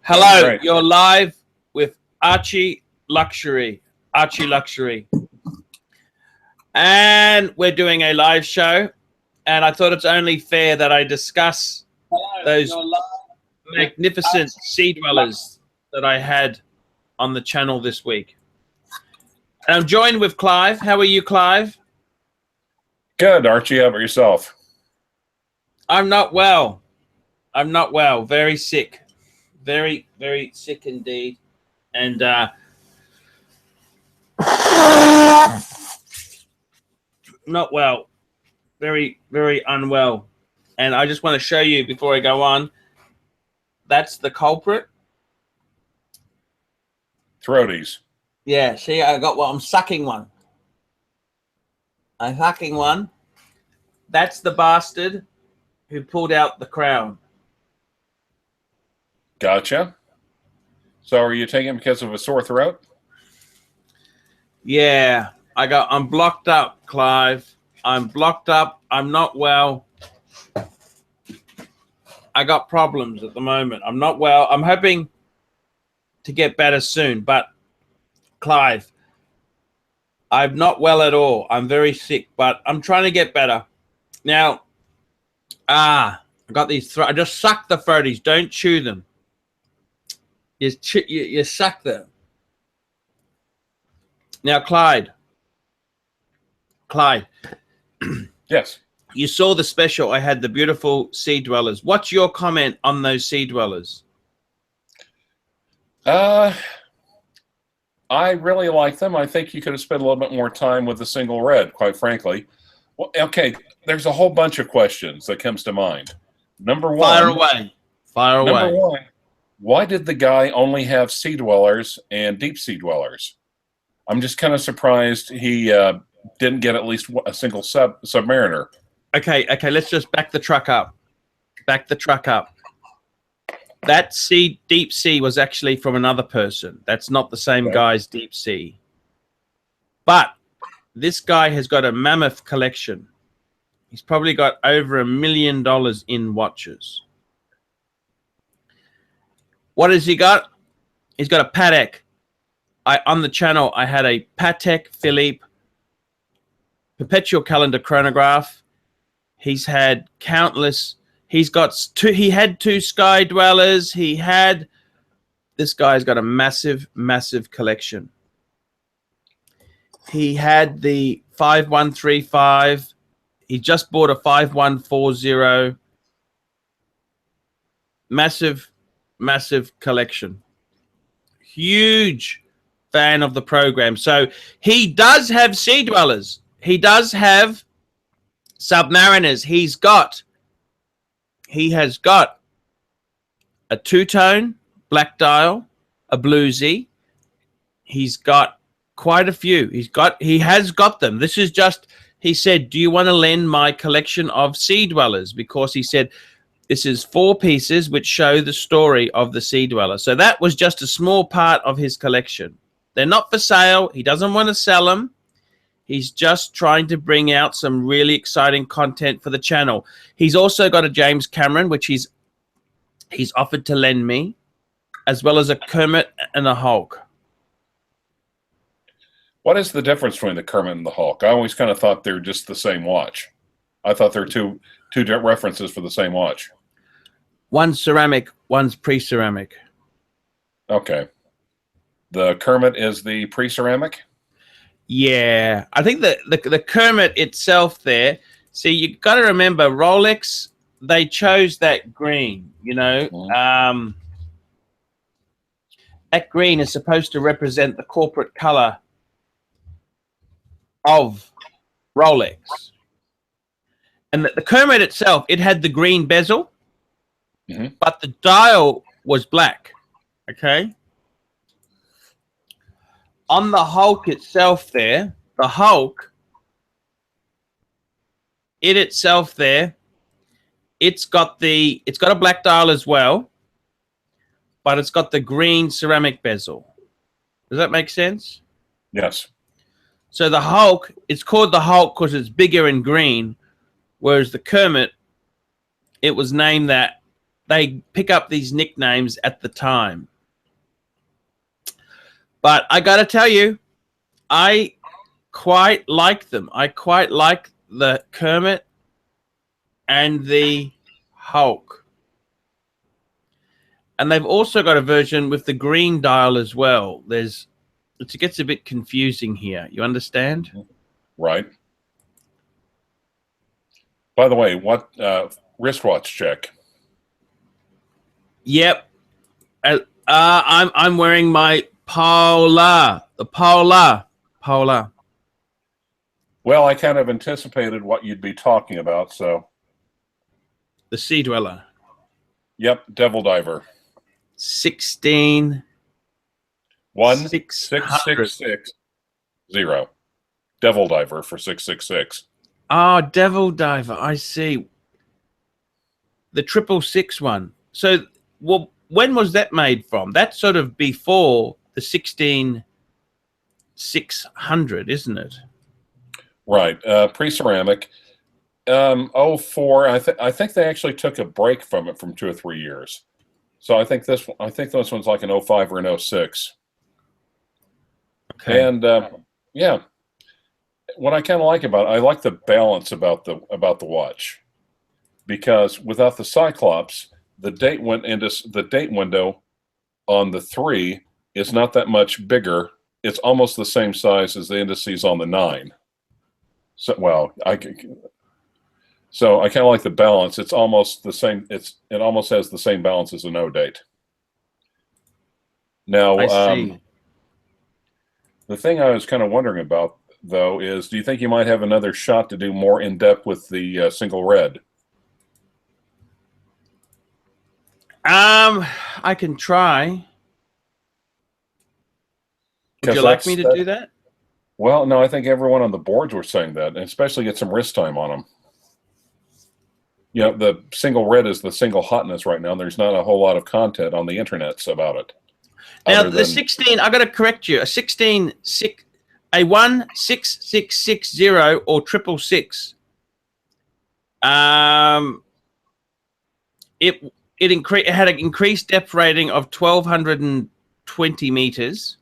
Hello, you're live with ArchieLuxury, ArchieLuxury. And we're doing a live show. And I thought it's only fair that I discuss those magnificent sea dwellers that I had on the channel this week. And I'm joined with Clive. How are you, Clive? Good, Archie. How about yourself? I'm not well. I'm not well. Very sick. Very, very sick indeed. And not well. Very, very unwell. And I just want to show you before I go on. That's the culprit. Throaties. Yeah, see, I got one. I'm sucking one. I'm sucking one. That's the bastard who pulled out the crown. Gotcha. So are you taking it because of a sore throat? Yeah, I'm blocked up, Clive. I'm blocked up. I'm not well. I got problems at the moment. I'm not well. I'm hoping to get better soon, but Clive, I'm not well at all. I'm very sick, but I'm trying to get better. Now, I got these. I just suck the throaties. Don't chew them. You suck them. Now, Clyde. Yes. You saw the special. I had the beautiful sea dwellers. What's your comment on those sea dwellers? I really like them. I think you could have spent a little bit more time with the single red, quite frankly. Well, okay, there's a whole bunch of questions that comes to mind. Number one. Fire away. Fire away. Number one. Why did the guy only have sea dwellers and deep sea dwellers? I'm just kind of surprised he didn't get at least a single submariner. Okay, let's just back the truck up. Back the truck up. That deep sea was actually from another person. That's not the same guy's deep sea. But this guy has got a mammoth collection. He's probably got over $1 million in watches. What has he got? He's got a Patek. On the channel, I had a Patek Philippe perpetual calendar chronograph. He's had countless. He's got two. He had two sky dwellers. This guy's got a massive, massive collection. He had the 5135. He just bought a 5140. Massive collection. Huge fan of the program. So he does have sea dwellers. He does have submariners. He has got a two-tone black dial, a bluesy. He's got quite a few. He has got them. This is just, he said, do you want to lend my collection of sea dwellers? Because he said, this is 4 pieces which show the story of the sea dweller. So that was just a small part of his collection. They're not for sale. He doesn't want to sell them. He's just trying to bring out some really exciting content for the channel. He's also got a James Cameron, which he's offered to lend me, as well as a Kermit and a Hulk. What is the difference between the Kermit and the Hulk? I always kind of thought they're just the same watch. I thought they're two different references for the same watch. One's ceramic, one's pre-ceramic. Okay. The Kermit is the pre-ceramic? Yeah. I think the Kermit itself there, see, you got to remember, Rolex, they chose that green, you know. Mm-hmm. That green is supposed to represent the corporate color of Rolex. And the Kermit itself, it had the green bezel, but the dial was black, okay? On the Hulk itself there, the Hulk, it's got a black dial as well, but it's got the green ceramic bezel. Does that make sense? Yes. So the Hulk, it's called the Hulk because it's bigger and green, whereas the Kermit, it was named that they pick up these nicknames at the time. But I got to tell you, I quite like them. I quite like the Kermit and the Hulk. And they've also got a version with the green dial as well. It gets a bit confusing here. You understand? Right. By the way, what wristwatch check? Yep. I'm wearing my Polar. The Polar. Well, I kind of anticipated what you'd be talking about, so. The Sea Dweller. Yep, Devil Diver. 16. 1660. Devil Diver for 666. Ah, Devil Diver. I see. The 666 one. So, well, when was that made from? That's sort of before the 16600, isn't it? Right. Pre-ceramic. 04. I think they actually took a break from it from 2 or 3 years. So I think this one's like an 05 or an 06. Okay. And yeah, what I kind of like about it, I like the balance about the watch, because without the Cyclops, the date window on the 3 is not that much bigger. It's almost the same size as the indices on the 9. So So I kind of like the balance. It's almost the same. It almost has the same balance as a no date. Now, I see. the thing I was kind of wondering about, though, is do you think you might have another shot to do more in depth with the single red? I can try. Would you like me to do that? Well, no, I think everyone on the boards were saying that, and especially get some wrist time on them. You know, the single red is the single hotness right now. And there's not a whole lot of content on the internets about it. Now, the 16, I got to correct you. A 16660 or 666. It had an increased depth rating of 1220 meters.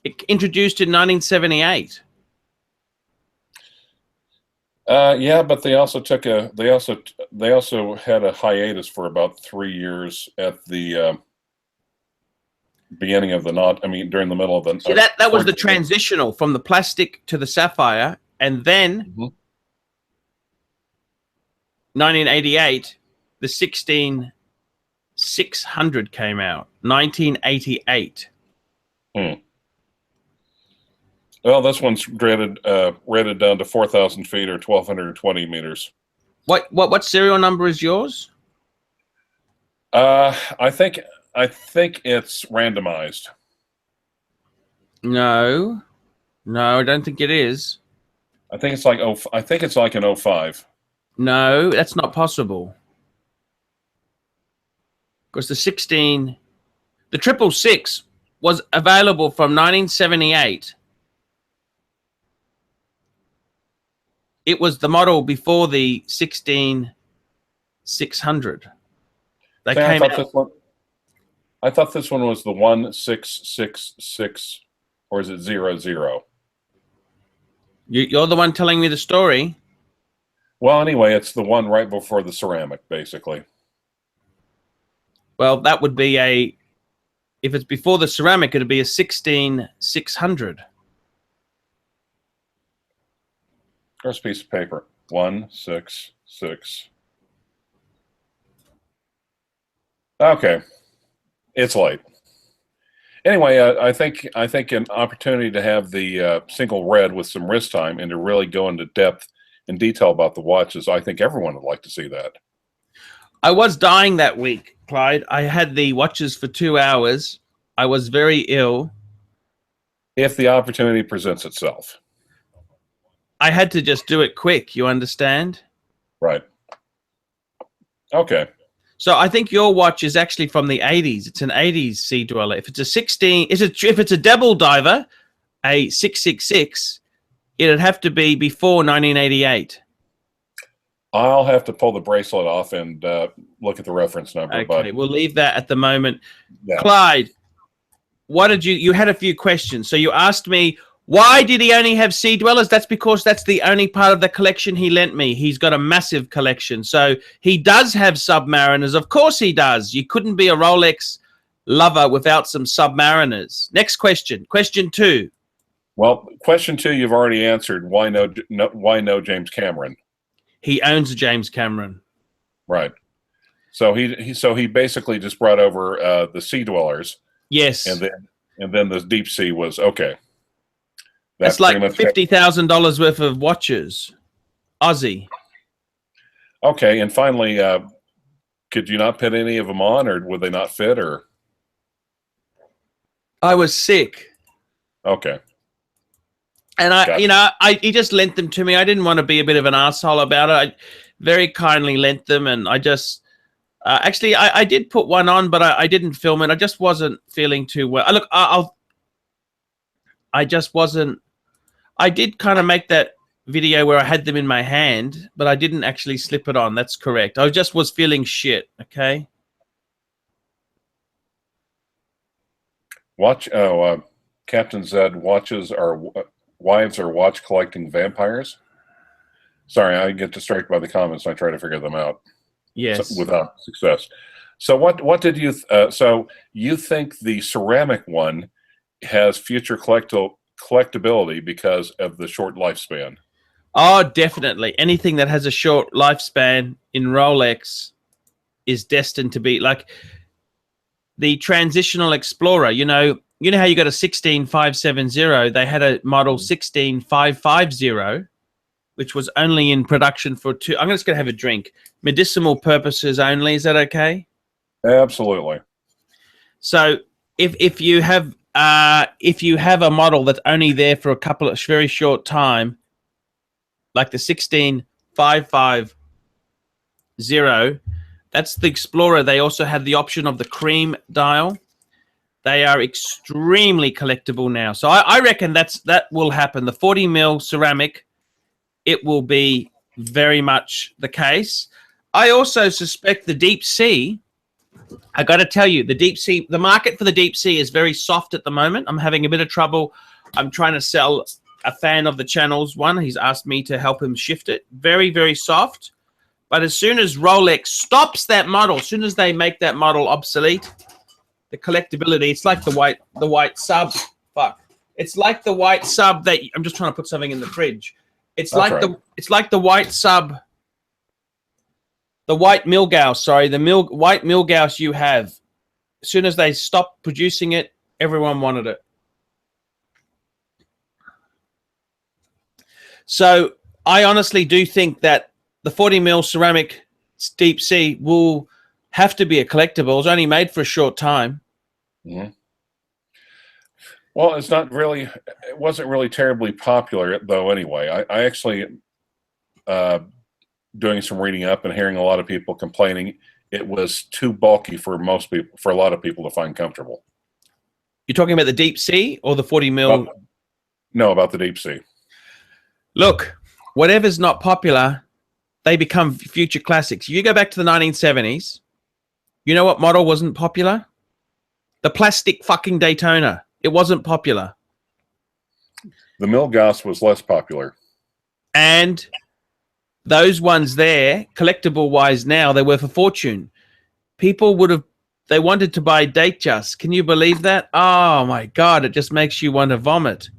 It introduced in 1978. Yeah, but they also took they also had a hiatus for about 3 years at the beginning of the during the middle of the. See, that was the transitional from the plastic to the sapphire, and then 1988, the 16600 came out. 1988. Well, this one's rated down to 4,000 feet or 1,220 meters. What serial number is yours? I think it's randomized. No, I don't think it is. I think it's like an 05. No, that's not possible. Because the 666 was available from 1978. It was the model before the 16600. They came out. I thought this one was the 1666, or is it 00? You're the one telling me the story. Well, anyway, it's the one right before the ceramic, basically. Well, that would be if it's before the ceramic, it'd be a 16600. First piece of paper, 166. Okay, it's late. Anyway, I think an opportunity to have the single red with some wrist time and to really go into depth and detail about the watches, I think everyone would like to see that. I was dying that week, Clyde. I had the watches for 2 hours. I was very ill. If the opportunity presents itself. I had to just do it quick, you understand? Right. Okay. So I think your watch is actually from the 80s. It's an 80s Sea Dweller. If it's a 16, if it's a Devil Diver, a 666, it'd have to be before 1988. I'll have to pull the bracelet off and look at the reference number. Okay, but we'll leave that at the moment. yeah. Clyde, what did you had a few questions. So you asked me, why did he only have Sea Dwellers? That's because that's the only part of the collection he lent me. He's got a massive collection. So he does have Submariners. Of course he does. You couldn't be a Rolex lover without some Submariners. Next question. Question 2. Well, question 2 you've already answered. Why no James Cameron? He owns a James Cameron. Right. So he basically just brought over the Sea Dwellers. Yes. And then the Deep Sea was okay. That's like $50,000 worth of watches. Aussie. Okay, and finally, could you not put any of them on, or would they not fit, or? I was sick. Okay. And he just lent them to me. I didn't want to be a bit of an asshole about it. I very kindly lent them, and I just actually I did put one on, but I didn't film it. I just wasn't feeling too well. Look, I just wasn't. I did kind of make that video where I had them in my hand, but I didn't actually slip it on. That's correct. I just was feeling shit. Okay. Captain Zed wives are watch collecting vampires. Sorry, I get distracted by the comments. And I try to figure them out. Yes, without success. So what did you? So you think the ceramic one has future collectibility because of the short lifespan? Oh, definitely. Anything that has a short lifespan in Rolex is destined to be like the Transitional Explorer. You know how you got a 16570. They had a model 16550, which was only in production for two. I'm just gonna have a drink. Medicinal purposes only. Is that okay? Absolutely. So if you have a model that's only there for a couple of very short time, like the 16550, that's the Explorer. They also have the option of the cream dial. They are extremely collectible now. So I reckon that will happen. The 40 mil ceramic, it will be very much the case. I also suspect the Deep Sea. I got to tell you, the Deep Sea, the market for the Deep Sea is very soft at the moment. I'm having a bit of trouble. I'm trying to sell a fan of the channel's one. He's asked me to help him shift it. Very, very soft. But as soon as Rolex stops that model, as soon as they make that model obsolete, the collectibility, it's like the white sub. Fuck. It's like the white sub that I'm just trying to put something in the fridge. It's like the white sub. The white Milgauss, sorry, the white Milgauss you have. As soon as they stopped producing it, everyone wanted it. So I honestly do think that the 40 mil ceramic Deep Sea will have to be a collectible. It's only made for a short time. Mm-hmm. Well, it wasn't really terribly popular though anyway. I actually doing some reading up and hearing a lot of people complaining it was too bulky for a lot of people to find comfortable. You're talking about the Deep Sea or the 40 mil? No, about the Deep Sea. Look, whatever's not popular, they become future classics. You go back to the 1970s, you know what model wasn't popular? The plastic fucking Daytona. It wasn't popular. The Milgauss was less popular. And those ones there, collectible wise now, they're worth a fortune. People they wanted to buy Datejust. Can you believe that? Oh my God, it just makes you want to vomit.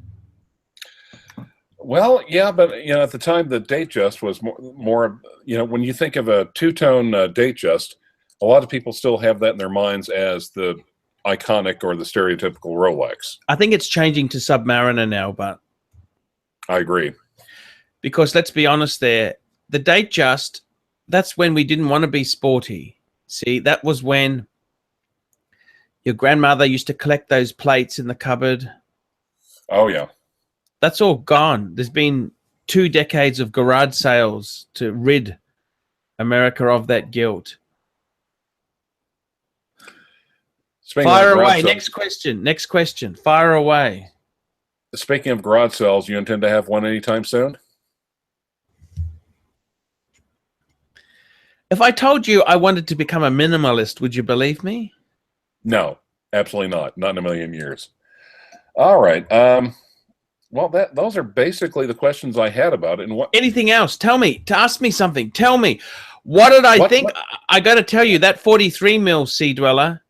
Well, yeah, but at the time the Datejust was more when you think of a two-tone Datejust, a lot of people still have that in their minds as the iconic or the stereotypical Rolex. I think it's changing to Submariner now, but I agree. Because let's be honest there, the Datejust, that's when we didn't want to be sporty. See, that was when your grandmother used to collect those plates in the cupboard. Oh, yeah. That's all gone. There's been 2 decades of garage sales to rid America of that guilt. Fire away. Next question. Fire away. Speaking of garage sales, you intend to have one anytime soon? If I told you I wanted to become a minimalist, would you believe me? No, absolutely not. Not in a million years. All right. Well, those are basically the questions I had about it. And what? Anything else? Tell me. To ask me something. Tell me. What did I think? I got to tell you, that 43 mil Sea Dweller,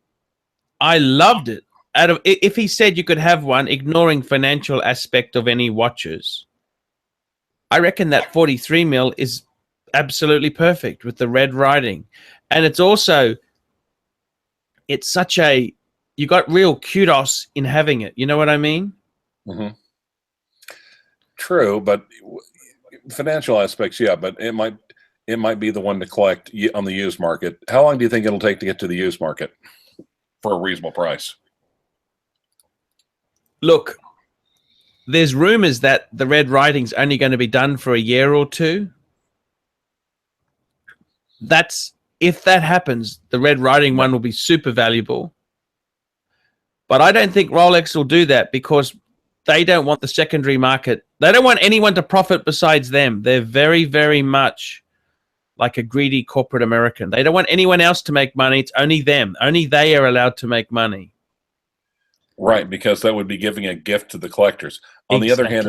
I loved it. If he said you could have one, ignoring financial aspect of any watches, I reckon that 43 mil is absolutely perfect with the red writing. And it's also, it's such a, you got real kudos in having it. You know what I mean? Mm-hmm. True, but financial aspects, yeah, but it might be the one to collect on the used market. How long do you think it'll take to get to the used market for a reasonable price? Look, there's rumors that the red writing's only going to be done for a year or two. If that happens, the red writing one will be super valuable. But I don't think Rolex will do that because they don't want the secondary market. They don't want anyone to profit besides them. They're very, very much like a greedy corporate American. They don't want anyone else to make money. It's only them. Only they are allowed to make money. Right, because that would be giving a gift to the collectors. On the other hand,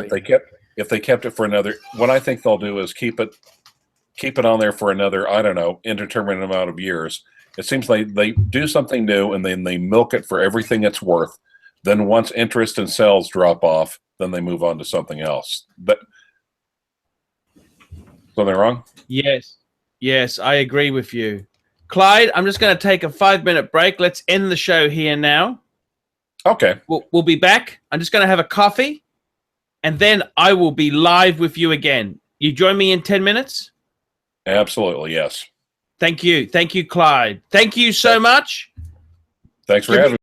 if they kept it for another, what I think they'll do is keep it on there for another, I don't know, indeterminate amount of years. It seems like they do something new and then they milk it for everything it's worth. Then once interest and sales drop off, then they move on to something else. But something wrong? Yes, I agree with you. Clyde, I'm just going to take a 5-minute break. Let's end the show here now. Okay. We'll be back. I'm just going to have a coffee, and then I will be live with you again. You join me in 10 minutes? Absolutely, yes. Thank you. Thank you, Clyde. Thank you so much. Thanks for having me.